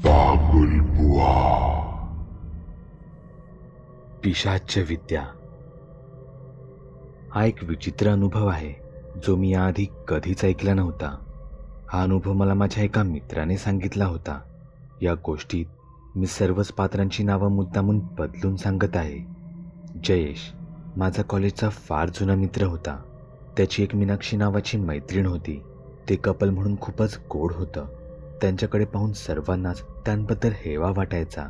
बाबुल बुआ. पिशाच्य विद्या हा एक विचित्र अनुभव आहे जो मी याआधी कधीच ऐकला नव्हता. हा अनुभव मला माझ्या एका मित्राने सांगितला होता. या गोष्टीत मी सर्वच पात्रांची नावं मुद्दामून बदलून सांगत आहे. जयेश माझा कॉलेजचा फार जुना मित्र होता. त्याची एक मीनाक्षी नावाची मैत्रीण होती. ते कपल म्हणून खूपच गोड होतं. त्यांच्याकडे पाहून सर्वांनाच त्यांबद्दल हेवा वाटायचा.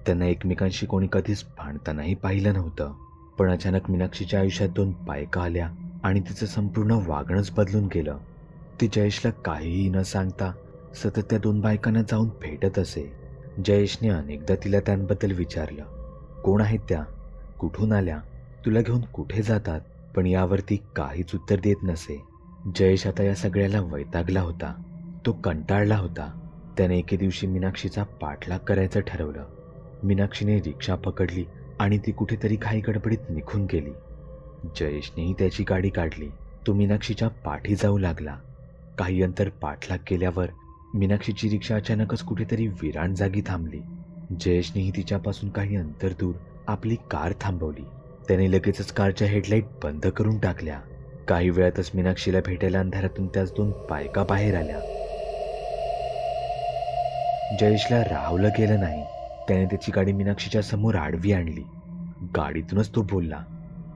त्यांना एकमेकांशी कोणी कधीच भांडतानाही पाहिलं नव्हतं. पण अचानक मीनाक्षीच्या आयुष्यात 2 बायका आल्या आणि तिचं संपूर्ण वागणंच बदलून गेलं. ती जयेशला काहीही न सांगता सतत त्या 2 बायकांना जाऊन भेटत असे. जयेशने अनेकदा तिला त्यांबद्दल विचारलं, कोण आहेत त्या, कुठून आल्या, तुला घेऊन कुठे जातात, पण यावरती काहीच उत्तर देत नसे. जयेश आता या सगळ्याला वैतागला होता. तो कंटाळला होता. त्याने एके दिवशी मीनाक्षीचा पाठलाग करायचं ठरवलं. मीनाक्षीने रिक्षा पकडली आणि ती कुठेतरी घाई गडबडीत निघून गेली. जयेशनेही त्याची गाडी काढली. तो मीनाक्षीच्या पाठी जाऊ लागला. काही अंतर पाठलाग केल्यावर मीनाक्षीची रिक्षा अचानकच कुठेतरी विरान जागी थांबली. जयेशनेही तिच्यापासून काही अंतर दूर आपली कार थांबवली. त्याने लगेचच कारच्या हेडलाईट बंद करून टाकल्या. काही वेळातच मीनाक्षीला भेटायला अंधारातून त्याच 2 बायका बाहेर आल्या. जयेशला राहवलं गेलं नाही. त्याने त्याची गाडी मीनाक्षीच्या समोर आडवी आणली. गाडीतूनच तो बोलला,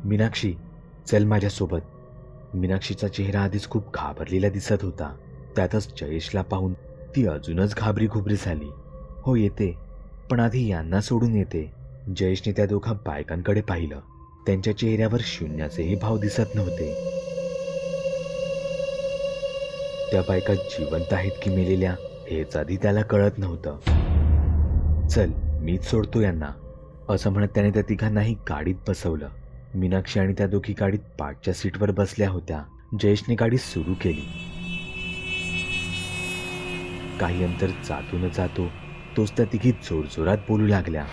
मीनाक्षी चल माझ्यासोबत. मीनाक्षीचा चेहरा आधीच खूप घाबरलेला दिसत होता. त्यातच जयेशला पाहून ती अजूनच घाबरी घुबरी झाली. हो येते, पण आधी यांना सोडून येते. जयेशने त्या 2 बायकांकडे पाहिलं. त्यांच्या चेहऱ्यावर शून्याचेही भाव दिसत नव्हते. त्या बायका जिवंत आहेत की मेलेल्या हेच आधी त्याला कळत नव्हतं. चल मीच सोडतो यांना, असं म्हणत त्याने त्या तिघांनाही गाडीत बसवलं. मीनाक्षी आणि त्या दोघी गाडीत पाठच्या सीटवर बसल्या होत्या. जयेशने गाडी सुरू केली. काही अंतर जातो न जातो तोच त्या तिघी जोरजोरात बोलू लागल्या.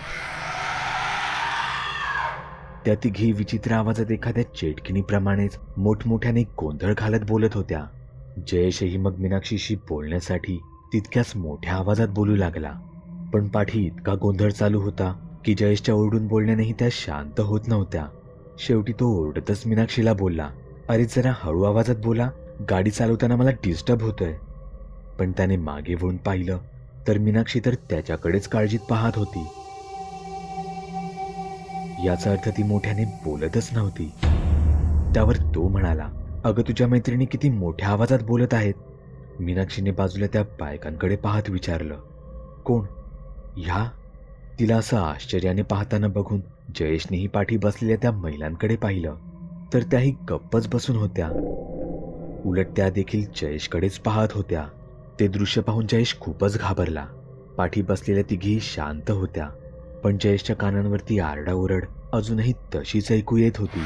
त्या तिघी विचित्र आवाजात एखाद्या चेटकिणीप्रमाणेच मोठमोठ्याने गोंधळ घालत बोलत होत्या. जयेशही मग मीनाक्षीशी बोलण्यासाठी तितक्याच मोठ्या आवाजात बोलू लागला. पण पाठी इतका गोंधळ चालू होता की जयेशच्या ओरडून बोलण्यानेही त्या शांत होत नव्हत्या. शेवटी तो ओरडतच मीनाक्षीला बोलला, अरे जरा हळू आवाजात बोला, गाडी चालवताना मला डिस्टर्ब होतोय. पण त्याने मागे वळून पाहिलं तर मीनाक्षी तर त्याच्याकडेच काळजीत पाहत होती. याचा अर्थ ती मोठ्याने बोलतच नव्हती. त्यावर तो म्हणाला, अगं तुझ्या मैत्रिणी किती मोठ्या आवाजात बोलत आहेत. मीनाक्षीने बाजूला त्या बायकांकडे पाहत विचारलं, कोण ह्या? तिला असं आश्चर्याने पाहताना बघून जयेशनेही पाठी बसलेल्या त्या महिलांकडे पाहिलं तर त्याही गप्पच बसून होत्या. उलट त्या देखील जयेशकडेच पाहत होत्या. ते दृश्य पाहून जयेश खूपच घाबरला. पाठी बसलेल्या तिघी शांत होत्या, पण जयेशच्या कानांवरती आरडाओरड अजूनही तशीच ऐकू येत होती.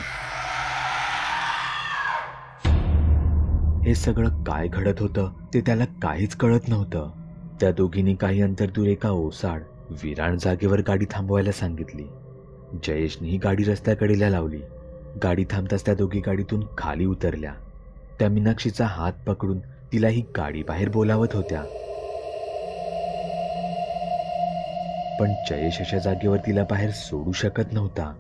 हे सगळं काय घडत होतं ते त्याला काहीच कळत नव्हतं. त्या दोघींनी काही अंतर दूर एका ओसाड विरान जागेवर गाडी थांबवायला सांगितली. जयेशनेही गाडी रस्त्याकडेला लावली. गाडी थांबताच त्या दोघी गाडीतून खाली उतरल्या. त्या मीनाक्षीचा हात पकडून तिलाही गाडी बाहेर बोलावत होत्या. पण जयेश अशा जागेवर तिला बाहेर सोडू शकत नव्हता.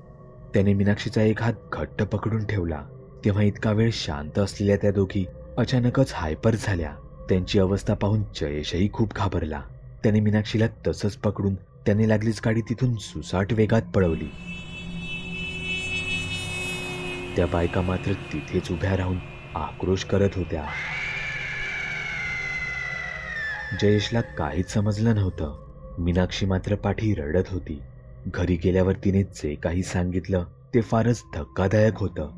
त्याने मीनाक्षीचा एक हात घट्ट पकडून ठेवला. तेव्हा इतका वेळ शांत असलेल्या त्या दोघी अचानकच हायपर झाल्या. त्यांची अवस्था पाहून जयेशही खूप घाबरला. त्याने मीनाक्षीला तसंच पकडून त्याने लागलीच गाडी तिथून सुसाट वेगात पळवली. त्या बायका मात्र तिथेच उभ्या राहून आक्रोश करत होत्या. जयेशला काहीच समजलं नव्हतं. मीनाक्षी मात्र पाठी रडत होती. घरी गेल्यावर तिने जे काही सांगितलं ते फारच धक्कादायक होतं.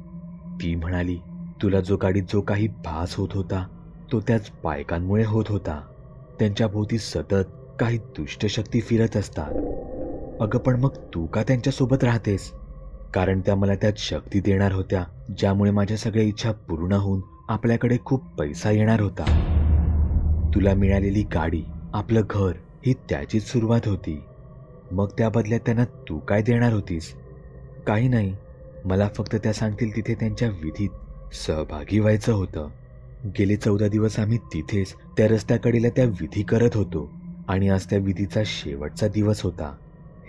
ती म्हणाली, तुला जो गाडीत जो काही भास होत होता तो त्याच बायकांमुळे होत होता. त्यांच्या भोवती सतत काही दुष्ट शक्ती फिरत असतात. अगं पण मग तू का त्यांच्यासोबत राहतेस? कारण त्या मला त्यात शक्ती देणार होत्या ज्यामुळे माझ्या सगळ्या इच्छा पूर्ण होऊन आपल्याकडे खूप पैसा येणार होता. तुला मिळालेली गाडी, आपलं घर ही त्याचीच सुरुवात होती. मग त्या बदल्यात त्यांना तू काय देणार होतीस? काही नाही, मला फक्त त्या सांगतील तिथे त्यांच्या विधीत सहभागी व्हायचं होतं. गेले 14 दिवस आम्ही तिथेच त्या रस्त्याकडेला त्या विधी करत होतो. आणि आज त्या विधीचा शेवटचा दिवस होता.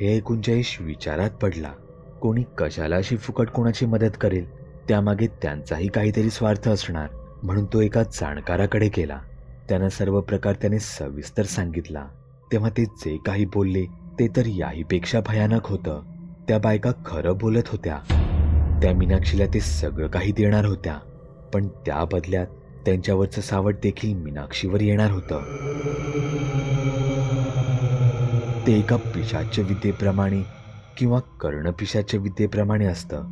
हे ऐकून जयेश विचारात पडला. कोणी कशाला अशी फुकट कोणाची मदत करेल? त्यामागे त्यांचाही काहीतरी स्वार्थ असणार. म्हणून तो एका जाणकाराकडे गेला. त्यानं सर्व प्रकार त्याने सविस्तर सांगितला. तेव्हा ते जे काही बोलले ते तर याहीपेक्षा भयानक होतं. त्या बायका खरं बोलत होत्या. त्या मीनाक्षीला ते सगळं काही देणार होत्या, पण त्या बदल्यात त्यांच्यावरचं सावट देखील मीनाक्षीवर येणार होतं. ते एका पिशाच्य विद्येप्रमाणे किंवा कर्णपिशाच्य विद्येप्रमाणे असतं.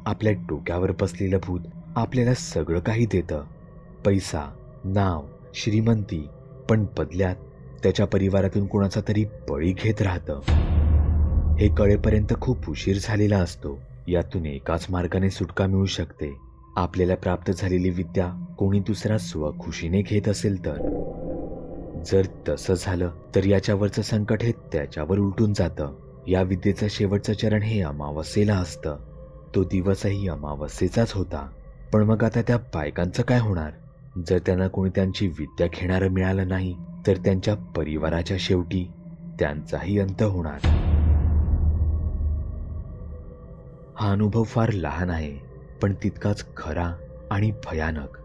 आपल्या डोक्यावर बसलेलं भूत आपल्याला सगळं काही देतं, पैसा, नाव, श्रीमंती, पण बदल्यात त्याच्या परिवारातून कोणाचा तरी बळी घेत राहतं. हे कळेपर्यंत खूप उशीर झालेला असतो. यातून एकाच मार्गाने सुटका मिळू शकते. आपल्याला प्राप्त झालेली विद्या कोणी दुसरा स्वखुशीने घेत असेल तर. जर तसं झालं तर याच्यावरचं संकट हे त्याच्यावर उलटून जातं. या विद्येचं शेवटचं चरण हे अमावस्येला असतं. तो दिवसही अमावस्येचाच होता. पण मग आता त्या बायकांचं काय होणार? जर त्यांना कोणी त्यांची विद्या घेणारं मिळालं नाही तर त्यांच्या परिवाराच्या शेवटी त्यांचाही अंत होणार. हा अनुभव फार लहान आहे, पण तितकाच खरा आणि भयानक.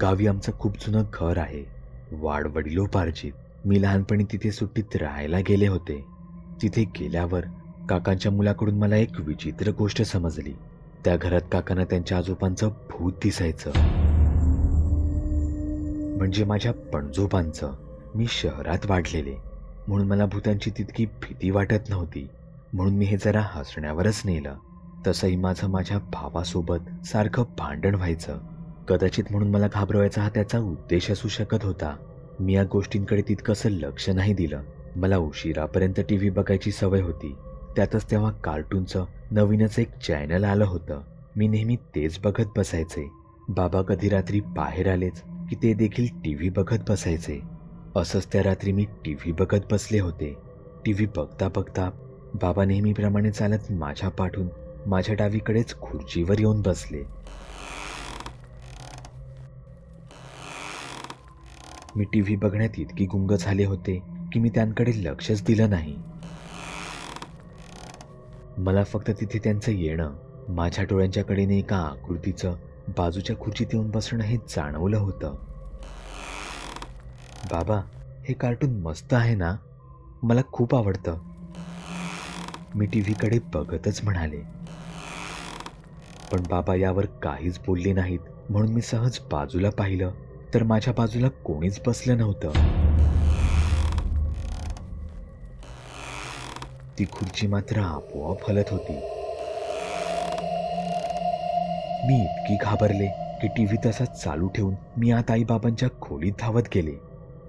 गावी आमचं खूप जुनं घर आहे, वाडवडिलोपार्जित. मी लहानपणी तिथे सुट्टीत राहायला गेले होते. तिथे गेल्यावर काकांच्या मुलाकडून मला एक विचित्र गोष्ट समजली. त्या घरात काकांना त्यांच्या आजोबांचं भूत दिसायचं. म्हणजे माझ्या पणजोबांचं. मी शहरात वाढलेले म्हणून मला भूतांची तितकी भीती वाटत नव्हती. म्हणून मी हे जरा हसण्यावरच नेलं. तसंही माझं माझ्या भावासोबत सारखं भांडण व्हायचं. कदाचित म्हणून मला घाबरवायचा हा त्याचा उद्देश असू शकत होता. मी या गोष्टींकडे तितकंसं लक्ष नाही दिलं. मला उशिरापर्यंत टीव्ही बघायची सवय होती. त्यातच तेव्हा कार्टूनचं नवीनच एक चॅनल आलं होतं. मी नेहमी तेच बघत बसायचे. बाबा कधी रात्री बाहेर आलेच की ते देखील टीव्ही बघत बसायचे. असंच त्या रात्री मी टीव्ही बघत बसले होते. टीव्ही बघता बघता बाबा नेहमीप्रमाणे चालत माझ्या पाठून माझ्या डावीकडेच खुर्चीवर येऊन बसले. मी टीव्ही बघण्यात इतकी गुंग झाले होते की मी त्यांकडे लक्षच दिलं नाही. मला फक्त तिथे त्यांचं येणं, माझ्या डोळ्यांच्या कडेने एका आकृतीचं बाजूच्या खुर्चीत येऊन बसणं हे जाणवलं होतं. बाबा, हे कार्टून मस्त आहे ना? मला खूप आवडतं. मी टीव्हीकडे बघतच म्हणाले. पण बाबा यावर काहीच बोलले नाहीत. म्हणून मी सहज बाजूला पाहिलं तर माझ्या बाजूला कोणीच बसलं नव्हतं. ती खुर्ची मात्र आपोआप हलत होती. मी इतकी घाबरले की टीव्ही तसाच चालू ठेवून मी आत आईबाबांच्या खोलीत धावत गेले.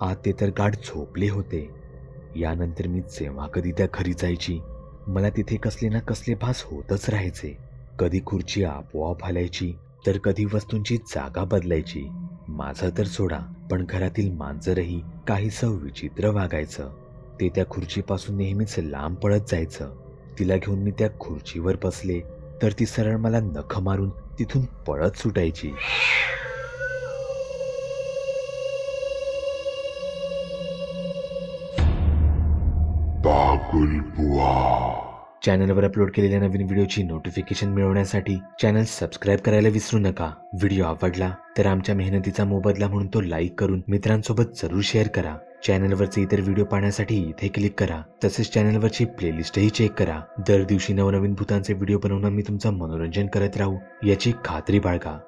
आत ते तर गाढ झोपले होते. यानंतर मी जेव्हा कधी त्या घरी जायची मला तिथे कसले ना कसले भास होतच राहायचे. कधी खुर्ची आपोआप हलायची तर कधी वस्तूंची जागा बदलायची. माझं तर सोडा, पण घरातील मांजरही काहीसं विचित्र वागायचं. ते त्या खुर्चीपासून नेहमीच लांब पळत जायचं. तिला घेऊन मी त्या खुर्चीवर बसले तर ती सरळ मला नख मारून तिथून पळत सुटायची. चॅनलवर अपलोड केलेल्या नवीन व्हिडिओची नोटिफिकेशन मिळवण्यासाठी चॅनल सबस्क्राईब करायला विसरू नका. व्हिडिओ आवडला तर आमच्या मेहनतीचा मोबदला म्हणून तो लाईक करून मित्रांसोबत जरूर शेअर करा. चॅनलवरचे इतर व्हिडिओ पाहण्यासाठी इथे क्लिक करा. तसेच चॅनलवरची प्लेलिस्टही चेक करा. दर दिवशी नवनवीन भूतांचे व्हिडिओ बनवून मी तुमचं मनोरंजन करत राहू याची खात्री बाळगा.